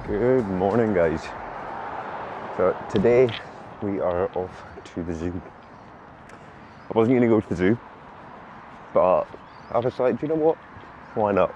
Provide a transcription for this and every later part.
Good morning, guys. So today we are off to the zoo. I wasn't going to go to the zoo, but I was like, do you know what? Why not?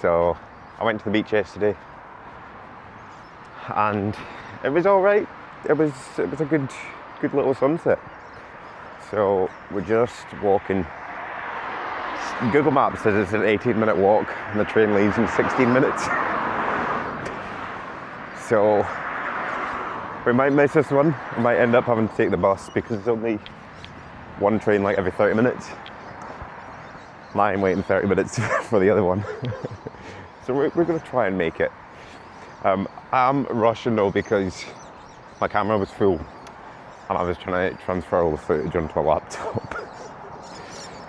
So I went to the beach yesterday, and it was all right. It was a good little sunset. So we're just walking. Google Maps says it's an 18-minute walk, and the train leaves in 16 minutes. So we might miss this one. We might end up having to take the bus because there's only one train like every 30 minutes. I'm waiting 30 minutes for the other one. So we're going to try and make it. I'm rushing though because my camera was full and I was trying to transfer all the footage onto my laptop.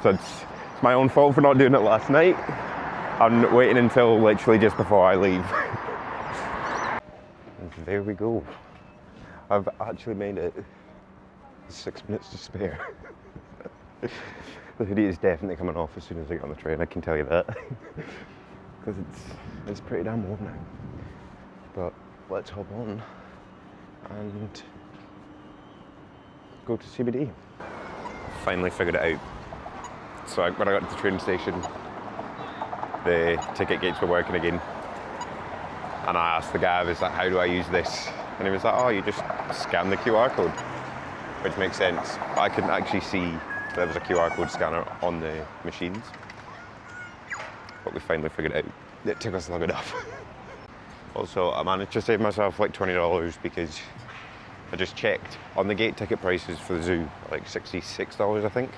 So it's my own fault for not doing it last night. I'm waiting until literally just before I leave. And there we go. I've actually made it 6 minutes to spare. The hoodie is definitely coming off as soon as I get on the train, I can tell you that. Because it's pretty damn warm now. But let's hop on and go to CBD. Finally figured it out. So when I got to the train station, the ticket gates were working again. And I asked the guy, I was like, how do I use this? And he was like, oh, you just scan the QR code, which makes sense. But I couldn't actually see there was a QR code scanner on the machines. But we finally figured it out. It took us long enough. Also, I managed to save myself like $20 because I just checked on the gate ticket prices for the zoo, like $66, I think.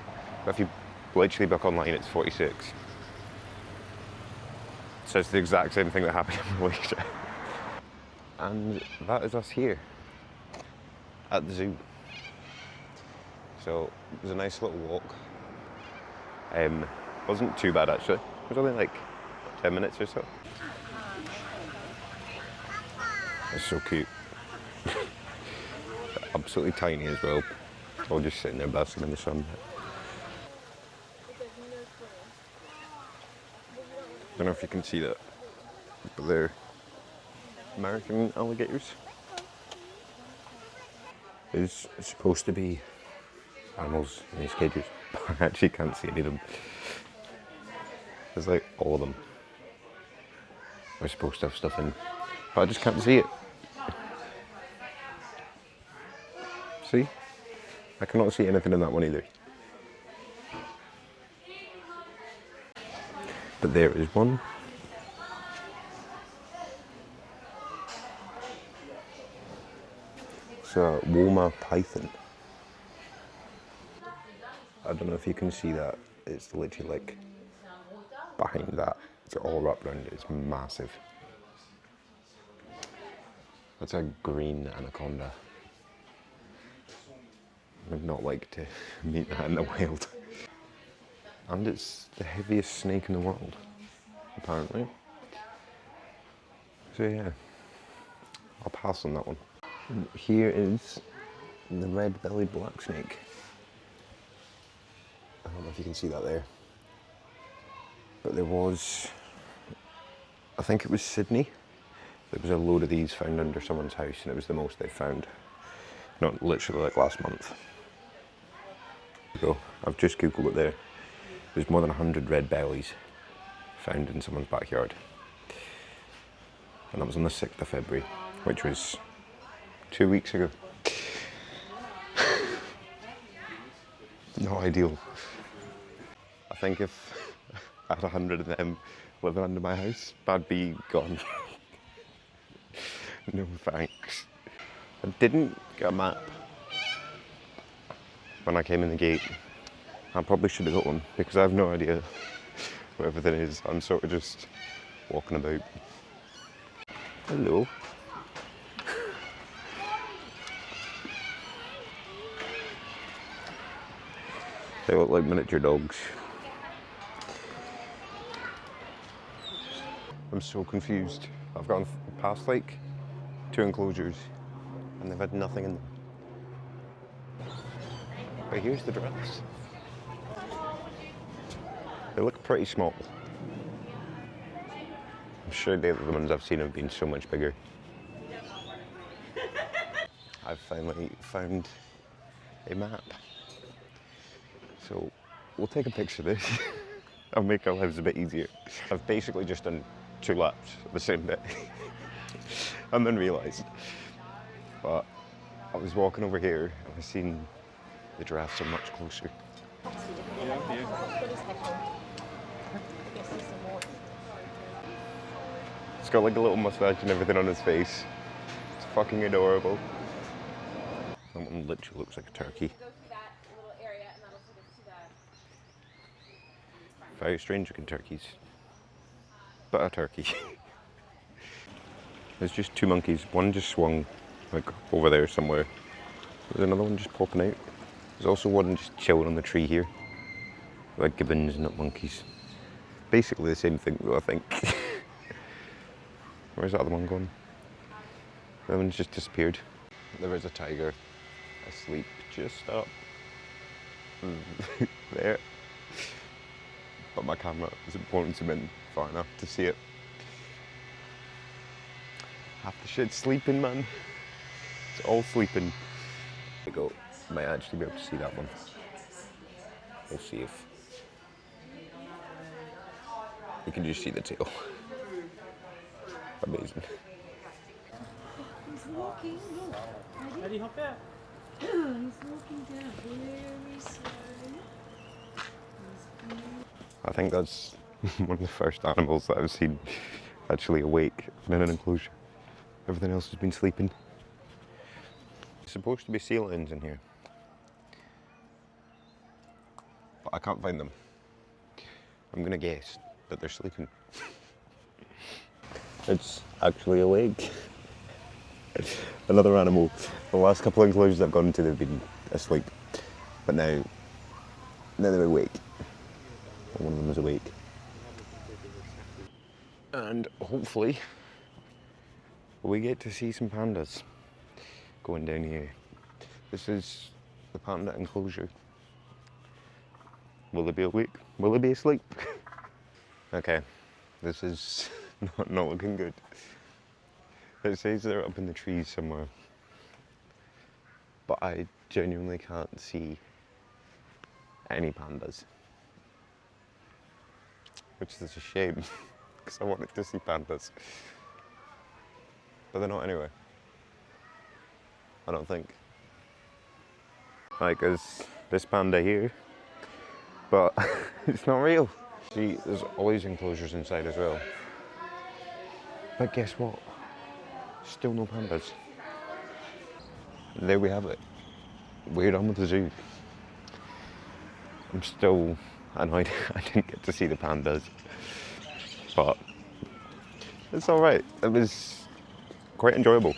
But if you literally book online, it's $46. So it's the exact same thing that happened in Malaysia. And that is us here at the zoo. So it was a nice little walk. Wasn't too bad actually. It was only like 10 minutes or so. It's so cute. Absolutely tiny as well. All just sitting there basking in the sun. I don't know if you can see that, but they're American alligators. There's supposed to be animals in these cages, but I actually can't see any of them. There's like all of them. We're supposed to have stuff in, but I just can't see it. See? I cannot see anything in that one either. But there is one. It's a Woma python. I don't know if you can see that. It's literally like behind that. It's all wrapped around it. It's massive. That's a green anaconda. I would not like to meet that in the wild. And it's the heaviest snake in the world, apparently. So yeah, I'll pass on that one. And here is the red-bellied black snake. I don't know if you can see that there. But there was, I think it was Sydney. There was a load of these found under someone's house and it was the most they found. Not literally like last month. There you go, I've just Googled it there. There's more than 100 red bellies found in someone's backyard. And that was on the 6th of February, which was 2 weeks ago. Not ideal. I think if I had 100 of them living under my house, I'd be gone. No thanks. I didn't get a map when I came in the gate. I probably should have got one because I have no idea where everything is. I'm sort of just walking about. Hello. They look like miniature dogs. I'm so confused. I've gone past like 2 enclosures and they've had nothing in them. But here's the giraffes. They look pretty small. I'm sure the other ones I've seen have been so much bigger. I've finally found a map. So we'll take a picture of this. I'll make our lives a bit easier. I've basically just done 2 laps of the same bit and then realised. But I was walking over here and I seen the giraffes are much closer. It's got like a little moustache and everything on his face. It's fucking adorable. That one literally looks like a turkey. Very strange looking turkeys. But a turkey. There's just 2 monkeys. One just swung like over there somewhere. There's another one just popping out. There's also one just chilling on the tree here. Like gibbons, not monkeys. Basically the same thing though, I think. Where's that other one gone? That one's just disappeared. There is a tiger asleep just up there. But my camera isn't pointing in far enough to see it. Half the shit's sleeping, man. It's all sleeping. There we go. Might actually be able to see that one. We'll see if you can just see the tail. Amazing. He's walking. Look. Ready? Hop out. He's walking down very slowly. I think that's one of the first animals that I've seen actually awake in an enclosure. Everything else has been sleeping. There's supposed to be sea lions in here, but I can't find them. I'm gonna guess that they're sleeping. It's actually awake. Another animal. The last couple of enclosures I've gone to, they've been asleep, but now they're awake. One of them is awake. And hopefully we get to see some pandas going down here. This is the panda enclosure. Will they be awake? Will they be asleep? Okay, this is not looking good. It says they're up in the trees somewhere, but I genuinely can't see any pandas. Which is a shame, because I wanted to see pandas. But they're not anywhere. I don't think. Like, there's this panda here, but it's not real. See, there's always enclosures inside as well. But guess what? Still no pandas. And there we have it. We're done with the zoo. I'm still annoyed I didn't get to see the pandas, but it's alright. It was quite enjoyable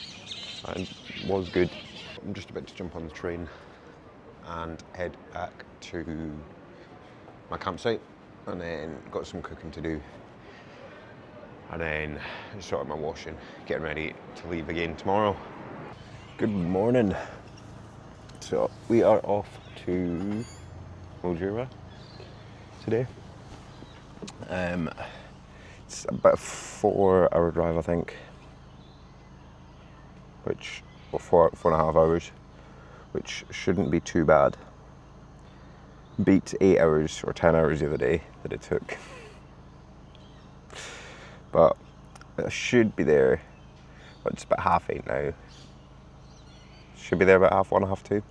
and was good. I'm just about to jump on the train and head back to my campsite, and then got some cooking to do, and then sorting my washing, getting ready to leave again tomorrow. Good morning. So we are off to Mildura today. It's about a 4-hour drive, I think, which, or 4.5 hours, which shouldn't be too bad. Beat 8 hours or 10 hours the other day that it took. But I should be there, but it's about 8:30 now. Should be there about 1:30, 2:30,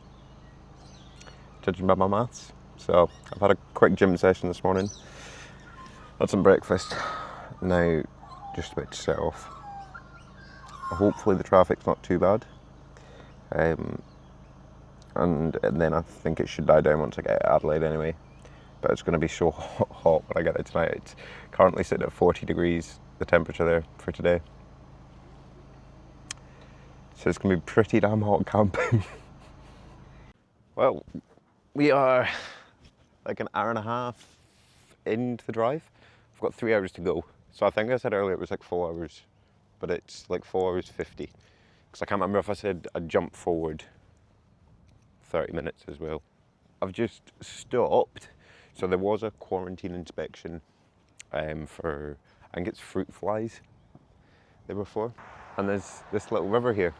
judging by my maths. So I've had a quick gym session this morning, had some breakfast, now just about to set off. Hopefully the traffic's not too bad, and then I think it should die down once I get to Adelaide anyway. But it's going to be so hot when I get there tonight. It's currently sitting at 40 degrees, the temperature there for today. So it's going to be pretty damn hot camping. Well, we are like an hour and a half into the drive. I've got 3 hours to go. So I think I said earlier it was like 4 hours, but it's like 4 hours 50. Because I can't remember if I said I'd jump forward 30 minutes as well. I've just stopped. So there was a quarantine inspection for I think it's fruit flies they were for. And there's this little river here.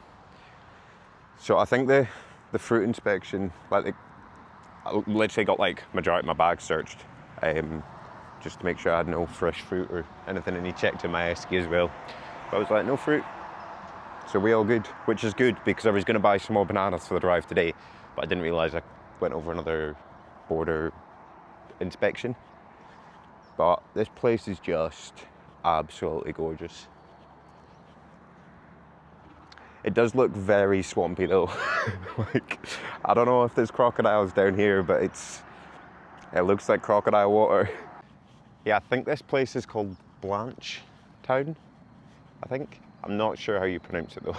So I think the fruit inspection, like I literally got like majority of my bag searched, just to make sure I had no fresh fruit or anything, and he checked in my esky as well. But I was like, no fruit. So we all good, which is good because I was going to buy some more bananas for the drive today, but I didn't realise I went over another border inspection. But this place is just absolutely gorgeous. It does look very swampy though. Like, I don't know if there's crocodiles down here, but it looks like crocodile water. Yeah, I think this place is called Blanche Town, I think. I'm not sure how you pronounce it though.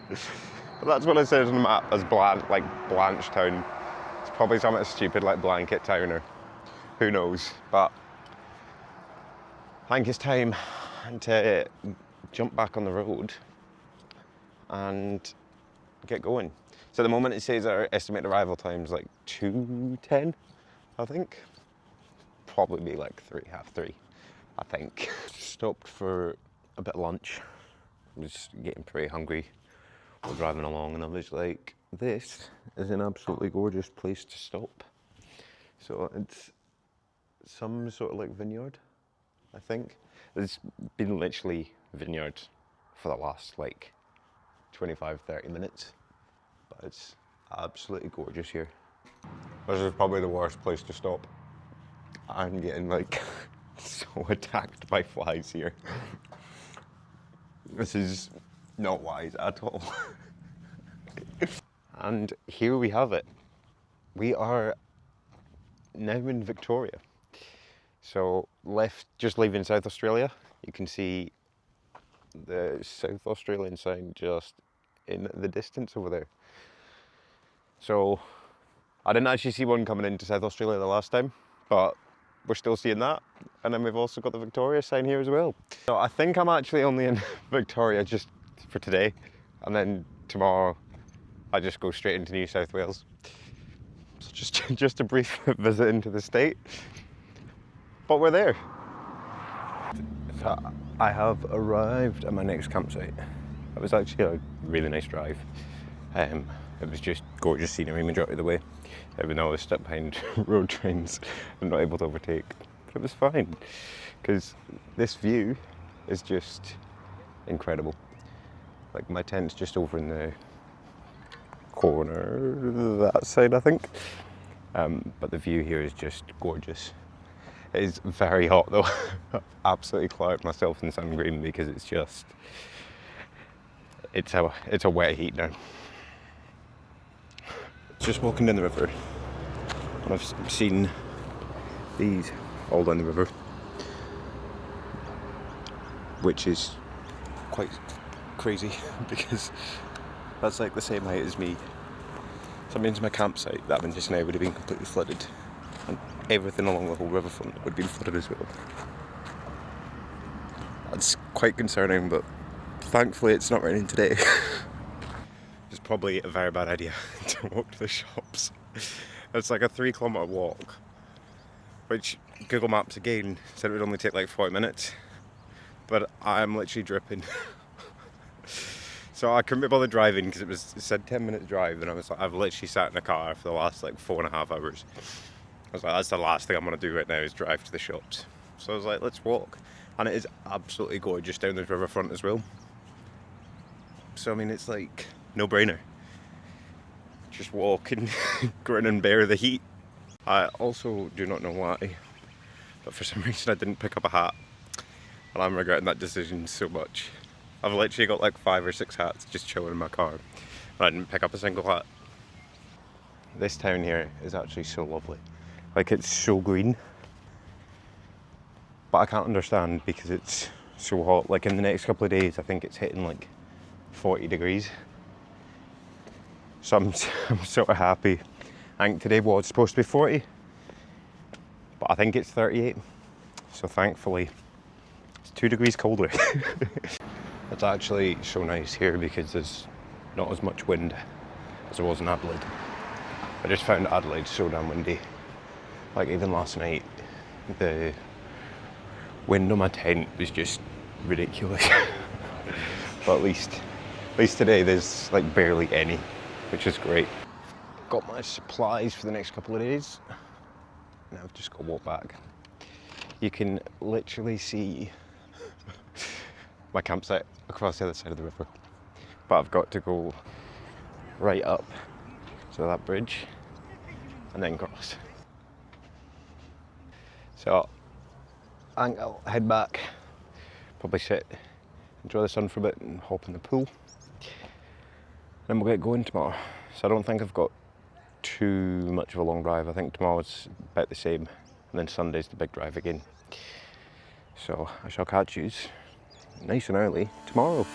But that's what it says on the map as Blanche Town. It's probably something stupid like Blanket Town or who knows. But I think it's time to jump back on the road and get going. So at the moment it says our estimated arrival time is like 2:10, I think. Probably be like 3:30, I think. Stopped for a bit of lunch. I was getting pretty hungry while driving along, and I was like, this is an absolutely gorgeous place to stop. So it's some sort of like vineyard, I think. There's been literally vineyard for the last like 25-30 minutes, but it's absolutely gorgeous here. This is probably the worst place to stop. I'm getting like so attacked by flies here. This is not wise at all. And here we have it. We are now in Victoria. So just leaving South Australia. You can see the South Australian sign just in the distance over there. So I didn't actually see one coming into South Australia the last time, but we're still seeing that. And then we've also got the Victoria sign here as well. So I think I'm actually only in Victoria just for today. And then tomorrow I just go straight into New South Wales. So just a brief visit into the state. But we're there. So I have arrived at my next campsite. It was actually a really nice drive. It was just gorgeous scenery majority of the way, even though I was stuck behind road trains and not able to overtake. But it was fine, because this view is just incredible. Like, my tent's just over in the corner, that side I think. But the view here is just gorgeous. It is very hot though. I've absolutely clouded myself in sun cream because it's a wet heat now. Just walking down the river, and I've seen these all down the river, which is quite crazy because that's like the same height as me. So that means my campsite that I've been just now would have been completely flooded, and everything along the whole riverfront would have been flooded as well. That's quite concerning, but thankfully it's not raining today. It's probably a very bad idea to walk to the shops. It's like a 3-kilometre walk, which Google Maps again said it would only take like 40 minutes, but I'm literally dripping. So I couldn't be bothered driving because it said 10 minutes drive, and I was like, I've literally sat in a car for the last like 4.5 hours. I was like, that's the last thing I'm going to do right now is drive to the shops. So I was like, let's walk. And it is absolutely gorgeous down this riverfront as well. So I mean, it's like no brainer. Just walk and grin and bear the heat. I also do not know why, but for some reason I didn't pick up a hat, and I'm regretting that decision so much. I've literally got like 5 or 6 hats just chilling in my car, and I didn't pick up a single hat. This town here is actually so lovely. Like, it's so green, but I can't understand because it's so hot. Like, in the next couple of days I think it's hitting like 40 degrees. So I'm sort of happy. I think today was supposed to be 40, but I think it's 38. So thankfully, it's 2 degrees colder. It's actually so nice here because there's not as much wind as there was in Adelaide. I just found Adelaide so damn windy. Like, even last night, the Wind on my tent was just ridiculous. But at least today there's like barely any, which is great. Got my supplies for the next couple of days. Now I've just got to walk back. You can literally see my campsite across the other side of the river. But I've got to go right up to that bridge and then cross. So I think I'll head back, probably sit, enjoy the sun for a bit and hop in the pool. Then we'll get going tomorrow. So I don't think I've got too much of a long drive. I think tomorrow's about the same, and then Sunday's the big drive again. So I shall catch yous nice and early tomorrow.